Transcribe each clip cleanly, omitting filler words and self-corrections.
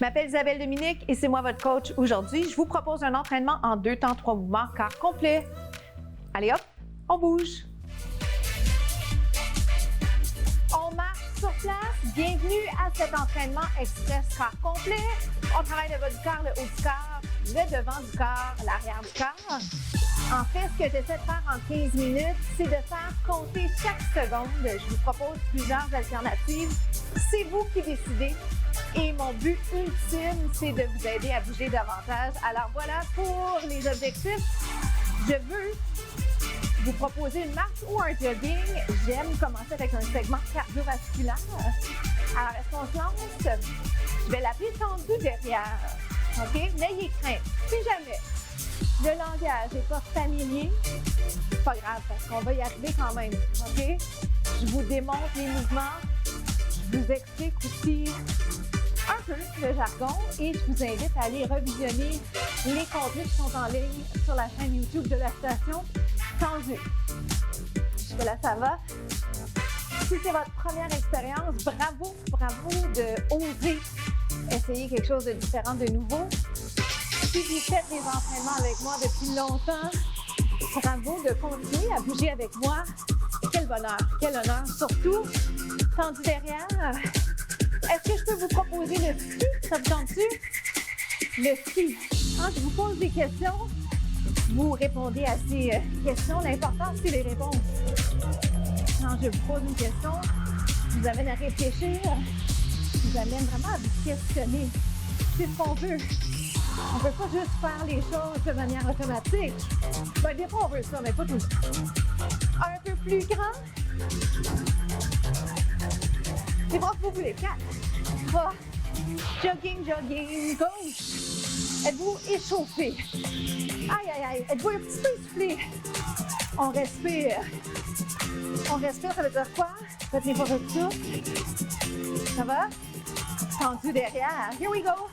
m'appelle Isabelle Dominique et c'est moi votre coach aujourd'hui. Je vous propose un entraînement en 2 temps, 3 mouvements, corps complet. Allez hop, on bouge. On marche sur place. Bienvenue à cet entraînement express corps complet. On travaille le bas du corps, le haut du corps, le devant du corps, l'arrière du corps. En fait, ce que j'essaie de faire en 15 minutes, c'est de faire compter chaque seconde. Je vous propose plusieurs alternatives. C'est vous qui décidez. Et mon but ultime, c'est de vous aider à bouger davantage. Alors voilà pour les objectifs. Je veux vous proposer une marche ou un jogging. J'aime commencer avec un segment cardiovasculaire. Alors, est-ce qu'on se lance? Je vais l'appeler tendu derrière. OK? N'ayez crainte. Si jamais le langage n'est pas familier, c'est pas grave parce qu'on va y arriver quand même. OK? Je vous démontre les mouvements. Je vous explique aussi un peu le jargon et je vous invite à aller revisionner les contenus qui sont en ligne sur la chaîne YouTube de la station Tendu. Jusque-là, ça va? Si c'est votre première expérience, bravo de oser essayer quelque chose de différent, de nouveau. Si vous faites des entraînements avec moi depuis longtemps, bravo de continuer à bouger avec moi. Quel bonheur, quel honneur. Surtout, tendu derrière. Est-ce que je peux vous proposer le ski? Ça vous tente-tu? Le ski. Quand je vous pose des questions, vous répondez à ces questions. L'important, c'est les réponses. Quand je vous pose une question, je vous amène à réfléchir. Je vous amène vraiment à vous questionner. C'est ce qu'on veut. On ne peut pas juste faire les choses de manière automatique. Ben, des fois, on veut ça, mais pas tout. Un peu plus grand. Les bras que vous voulez. 4, 3, jogging, gauche. Êtes-vous échauffé? Aïe. Êtes-vous un petit peu essoufflé? On respire. Ça veut dire quoi? Retenez pas votre souffle. Ça va? Tendu derrière. Here we go.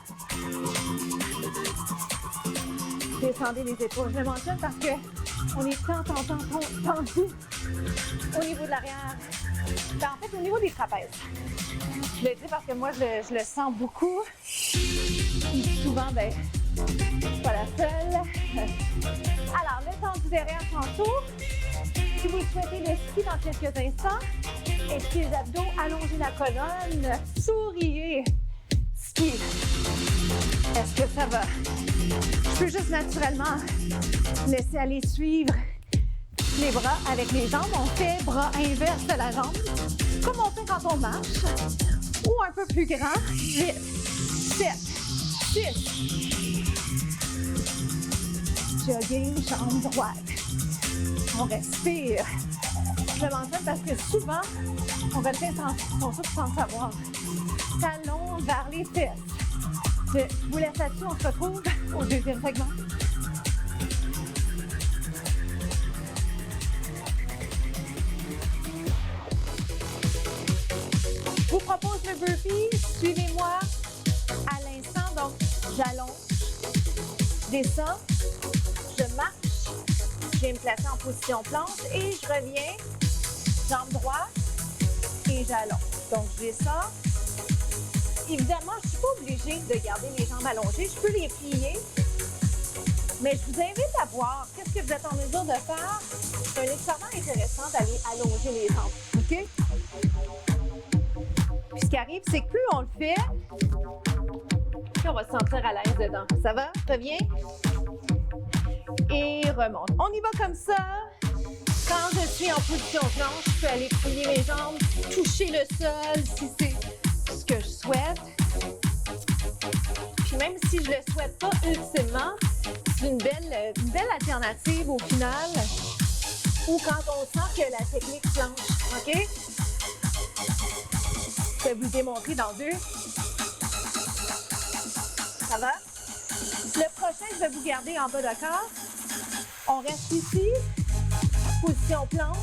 Descendez les épaules. Je le mentionne parce qu'on est tendu au niveau de l'arrière. Ben, en fait, au niveau des trapèzes. Je le dis parce que moi, je le sens beaucoup. Et souvent, ben, je suis pas la seule. Alors, le tendu derrière tantôt. Si vous souhaitez le ski dans quelques instants, étirez les abdos, allongez la colonne, souriez. Ski. Est-ce que ça va? Je peux juste naturellement laisser aller suivre les bras avec les jambes. On fait bras inverse de la jambe, comme on fait quand on marche, ou un peu plus grand. 8, 7, 6. Jogging, jambe droite. On respire. Je le mentionne parce que souvent, on retient sans savoir. Talons vers les fesses. Je vous laisse là-dessus, on se retrouve au deuxième segment. Je vous propose le burpee. Suivez-moi à l'instant. Donc, j'allonge, je descends, je marche, je vais me placer en position planche et je reviens, jambe droite et j'allonge. Donc, je descends. Évidemment, je ne suis pas obligée de garder les jambes allongées. Je peux les plier. Mais je vous invite à voir qu'est-ce que vous êtes en mesure de faire. C'est un exercice intéressant d'aller allonger les jambes. OK? Puis ce qui arrive, c'est que plus on le fait, plus on va se sentir à l'aise dedans. Ça va? Reviens. Et remonte. On y va comme ça. Quand je suis en position planche, je peux aller plier mes jambes, toucher le sol si c'est ce que je souhaite. Puis même si je le souhaite pas ultimement, c'est une belle alternative au final ou quand on sent que la technique planche. OK? Je vais vous le démontrer dans 2. Ça va? Le prochain, je vais vous garder en bas de corps. On reste ici, position planche.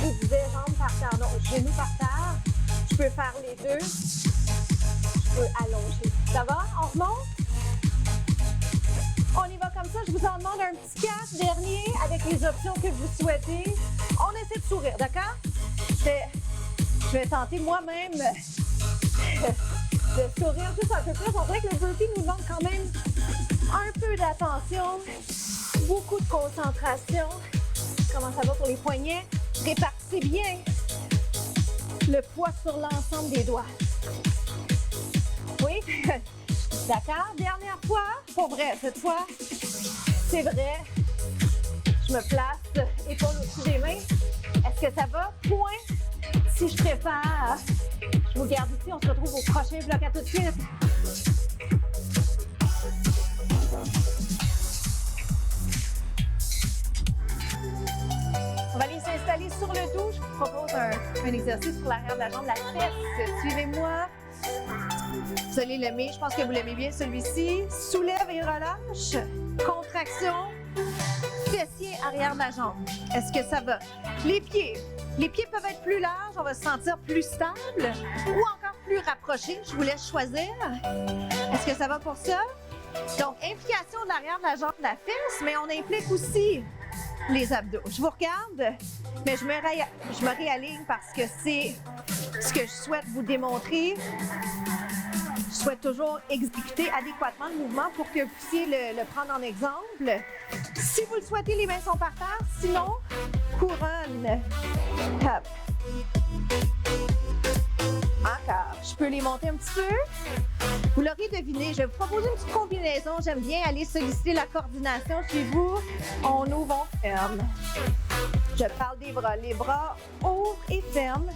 Je vous disais jambes par terre, non, genoux par terre. Je peux faire les deux. Je peux allonger. Ça va? On remonte? On y va comme ça. Je vous en demande un petit 4 dernier avec les options que vous souhaitez. On essaie de sourire, d'accord? Je vais tenter moi-même de sourire juste un peu plus. On dirait que le burpee nous demande quand même un peu d'attention, beaucoup de concentration. Comment ça va pour les poignets? Répartissez bien le poids sur l'ensemble des doigts. Oui? D'accord? Dernière fois. Pour vrai, cette fois, c'est vrai. Je me place, épaule au-dessus des mains. Est-ce que ça va? Point. Si je prépare, je vous garde ici. On se retrouve au prochain bloc. À tout de suite. On va aller s'installer sur le dos. Je vous propose un exercice pour l'arrière de la jambe, la fesse. Suivez-moi. Vous allez l'aimer. Je pense que vous l'aimez bien, celui-ci. Soulève et relâche. Contraction. Fessier arrière de la jambe. Est-ce que ça va? Les pieds. Les pieds peuvent être plus larges. On va se sentir plus stable ou encore plus rapprochés. Je vous laisse choisir. Est-ce que ça va pour ça? Donc, implication de l'arrière de la jambe, de la fesse, mais on implique aussi les abdos. Je vous regarde, mais je me réaligne parce que c'est ce que je souhaite vous démontrer. Je souhaite toujours exécuter adéquatement le mouvement pour que vous puissiez le prendre en exemple. Si vous le souhaitez, les mains sont par terre. Sinon, couronne. Hop. Encore. Je peux les monter un petit peu. Vous l'aurez deviné, je vais vous proposer une petite combinaison. J'aime bien aller solliciter la coordination chez vous. On ouvre, on ferme. Je parle des bras. Les bras ouvrent et ferment.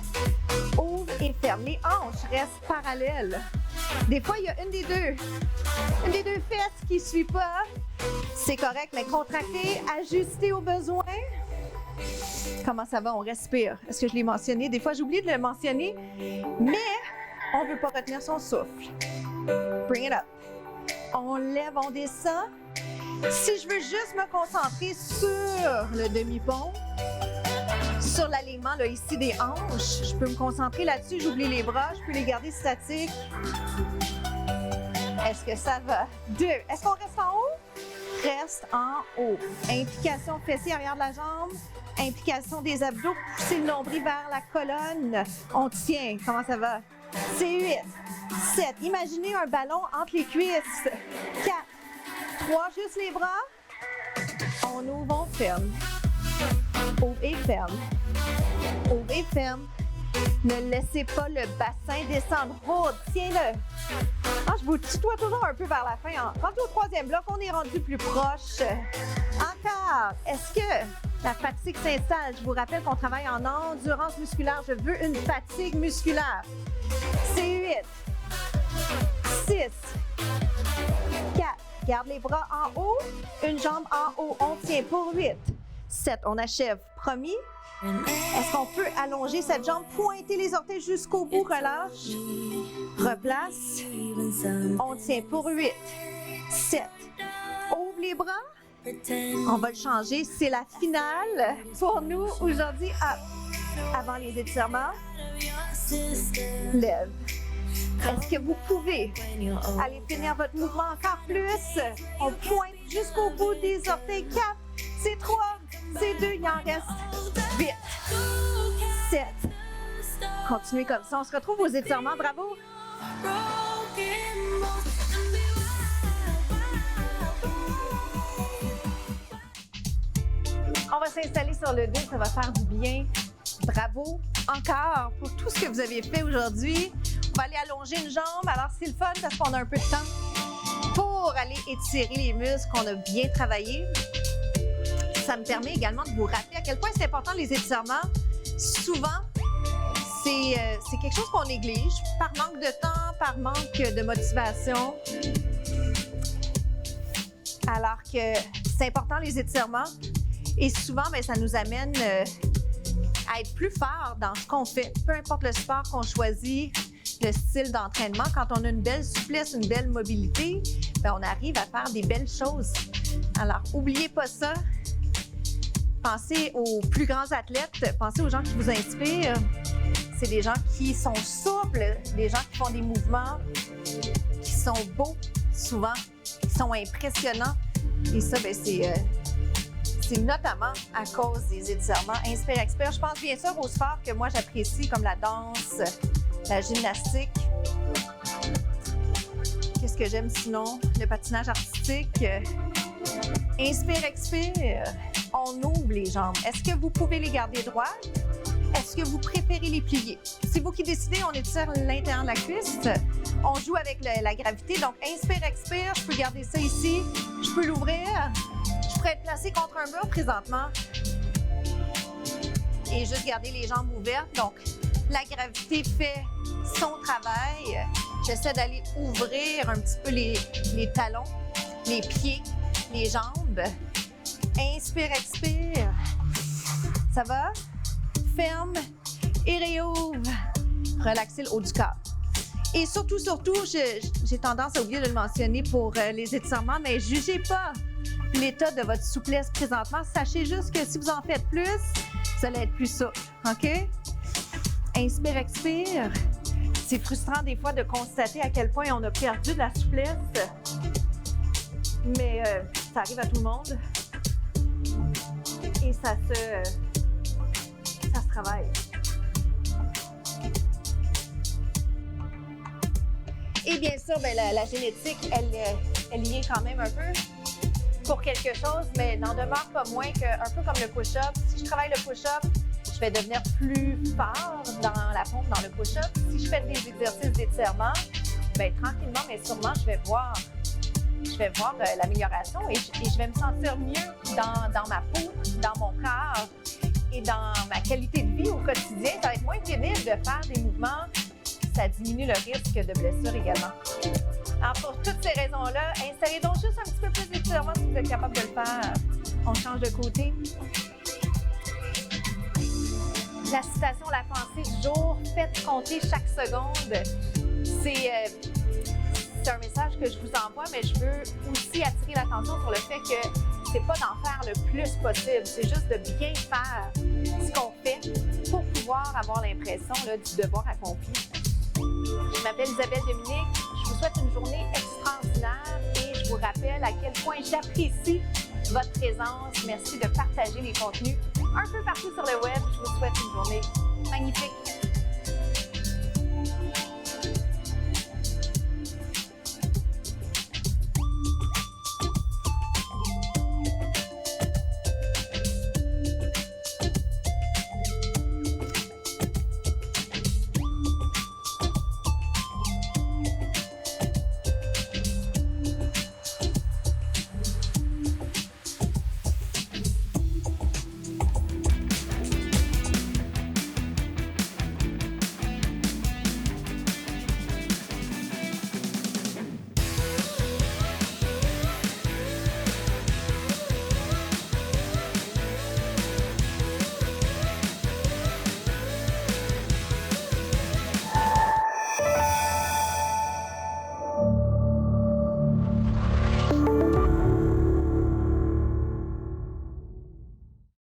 Ouvrent et ferment. Les hanches restent parallèles. Des fois, il y a une des deux fesses qui ne suit pas. C'est correct, mais contractez, ajustez au besoin. Comment ça va? On respire. Est-ce que je l'ai mentionné? Des fois, j'oublie de le mentionner, mais on ne veut pas retenir son souffle. Bring it up. On lève, on descend. Si je veux juste me concentrer sur le demi-pont, sur l'alignement là, ici des hanches, je peux me concentrer là-dessus, j'oublie les bras, je peux les garder statiques. Est-ce que ça va? 2. Est-ce qu'on reste en haut? Reste en haut. Implication fessier arrière de la jambe. Implication des abdos. Poussez le nombril vers la colonne. On tient. Comment ça va? C'est 8. 7. Imaginez un ballon entre les cuisses. 4. 3. Juste les bras. On ouvre, on ferme. Ouvre et ferme. Ouvre et ferme. Ne laissez pas le bassin descendre. Hold. Tiens-le. Ah, je vous tutoie toujours un peu vers la fin. Rendu au troisième bloc, on est rendu plus proche. Encore. Est-ce que la fatigue s'installe? Je vous rappelle qu'on travaille en endurance musculaire. Je veux une fatigue musculaire. C'est 8. 6. 4. Garde les bras en haut. Une jambe en haut. On tient pour 8. 7. On achève. Promis? Est-ce qu'on peut allonger cette jambe? Pointer les orteils jusqu'au bout. Relâche. Replace. On tient pour 8. 7. Ouvre les bras. On va le changer. C'est la finale pour nous aujourd'hui. Avant les étirements. Lève. Est-ce que vous pouvez aller finir votre mouvement encore plus? On pointe jusqu'au bout des orteils. 4. C'est 3. C'est 2. Il en reste 8. 7. Continuez comme ça. On se retrouve aux étirements. Bravo. On va s'installer sur le dos. Ça va faire du bien. Bravo encore pour tout ce que vous avez fait aujourd'hui. On va aller allonger une jambe. Alors, c'est le fun parce qu'on a un peu de temps pour aller étirer les muscles qu'on a bien travaillés. Ça me permet également de vous rappeler à quel point c'est important les étirements. Souvent, c'est quelque chose qu'on néglige par manque de temps, par manque de motivation. Alors que c'est important les étirements. Et souvent, bien, ça nous amène à être plus fort dans ce qu'on fait. Peu importe le sport qu'on choisit, le style d'entraînement, quand on a une belle souplesse, une belle mobilité, bien, on arrive à faire des belles choses. Alors, n'oubliez pas ça. Pensez aux plus grands athlètes, pensez aux gens qui vous inspirent. C'est des gens qui sont souples, des gens qui font des mouvements qui sont beaux, souvent, qui sont impressionnants. Et ça, bien, c'est notamment à cause des étirements Inspire-Expire. Je pense bien sûr aux sports que moi j'apprécie, comme la danse, la gymnastique. Qu'est-ce que j'aime sinon? Le patinage artistique. Inspire, expire. On ouvre les jambes. Est-ce que vous pouvez les garder droites? Est-ce que vous préférez les plier? C'est vous qui décidez, on étire l'intérieur de la cuisse. On joue avec la gravité. Donc, inspire, expire. Je peux garder ça ici. Je peux l'ouvrir. Je pourrais être placée contre un mur présentement. Et juste garder les jambes ouvertes. Donc, la gravité fait son travail. J'essaie d'aller ouvrir un petit peu les talons, les pieds, les jambes. Inspire, expire. Ça va? Ferme et réouvre. Relaxez le haut du corps. Et surtout, j'ai tendance à oublier de le mentionner pour les étirements, mais jugez pas l'état de votre souplesse présentement. Sachez juste que si vous en faites plus, vous allez être plus souple. OK? Inspire, expire. C'est frustrant des fois de constater à quel point on a perdu de la souplesse. Mais ça arrive à tout le monde. Et ça se travaille. Et bien sûr, la génétique, elle y est quand même un peu pour quelque chose, mais n'en demeure pas moins qu'un peu comme le push-up. Si je travaille le push-up, je vais devenir plus fort dans la pompe, dans le push-up. Si je fais des exercices d'étirement, bien, tranquillement, mais sûrement, je vais voir l'amélioration et je vais me sentir mieux dans ma peau, dans mon corps et dans ma qualité de vie au quotidien. Ça va être moins pénible de faire des mouvements. Ça diminue le risque de blessure également. Alors, pour toutes ces raisons-là, installez donc juste un petit peu plus d'étirement si vous êtes capable de le faire. On change de côté. La citation, la pensée du jour, faites compter chaque seconde. C'est un message que je vous envoie, mais je veux aussi attirer l'attention sur le fait que c'est pas d'en faire le plus possible, c'est juste de bien faire ce qu'on fait pour pouvoir avoir l'impression du devoir accompli. Je m'appelle Isabelle Dominique, je vous souhaite une journée extraordinaire et je vous rappelle à quel point j'apprécie votre présence. Merci de partager les contenus un peu partout sur le web. Je vous souhaite une journée magnifique.